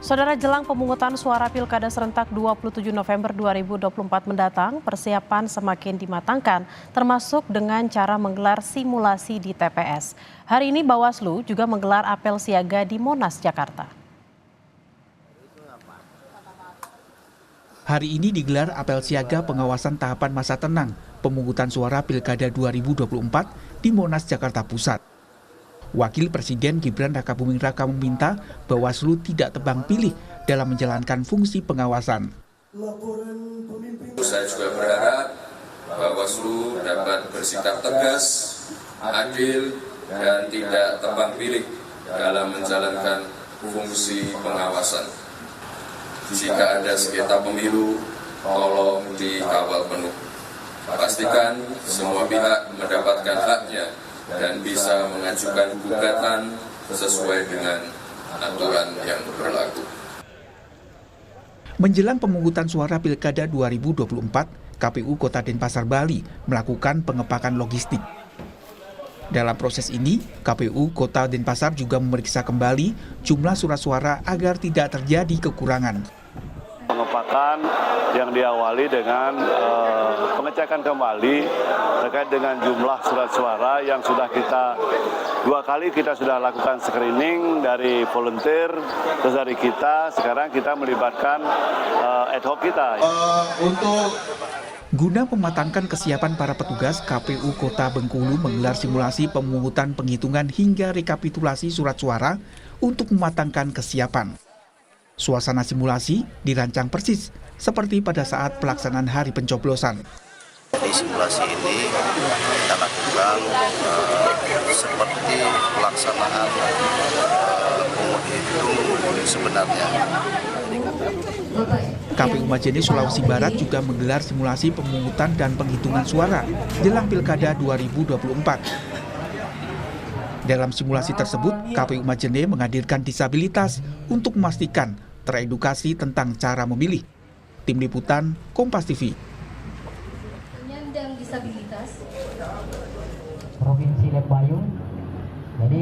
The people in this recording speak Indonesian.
Saudara, jelang pemungutan suara Pilkada serentak 27 November 2024 mendatang, persiapan semakin dimatangkan, termasuk dengan cara menggelar simulasi di TPS. Hari ini Bawaslu juga menggelar apel siaga di Monas, Jakarta. Hari ini digelar apel siaga pengawasan tahapan masa tenang pemungutan suara Pilkada 2024 di Monas, Jakarta Pusat. Wakil Presiden Gibran Rakabuming Raka meminta Bawaslu tidak tebang pilih dalam menjalankan fungsi pengawasan. Saya juga berharap Bawaslu dapat bersikap tegas, adil, dan tidak tebang pilih dalam menjalankan fungsi pengawasan. Jika ada sengketa pemilu, tolong dikawal penuh. Pastikan semua pihak mendapatkan haknya dan bisa mengajukan gugatan sesuai dengan aturan yang berlaku. Menjelang pemungutan suara Pilkada 2024, KPU Kota Denpasar, Bali melakukan pengepakan logistik. Dalam proses ini, KPU Kota Denpasar juga memeriksa kembali jumlah surat suara agar tidak terjadi kekurangan. Pengepakan yang diawali dengan pengecekan kembali terkait dengan jumlah surat suara yang sudah dua kali kita sudah lakukan screening dari volunteer, terus dari kita, sekarang kita melibatkan ad hoc kita. Guna mematangkan kesiapan para petugas, KPU Kota Bengkulu menggelar simulasi pemungutan penghitungan hingga rekapitulasi surat suara untuk mematangkan kesiapan. Suasana simulasi dirancang persis seperti pada saat pelaksanaan hari pencoblosan. Di simulasi ini kita lakukan seperti pelaksanaan penghitung sebenarnya. KPU Majene, Sulawesi Barat juga menggelar simulasi pemungutan dan penghitungan suara jelang Pilkada 2024. Dalam simulasi tersebut, KPU Majene menghadirkan disabilitas untuk memastikan teredukasi tentang cara memilih. Tim Liputan, Kompas TV. Penyandang disabilitas Provinsi Lek Bayung. Jadi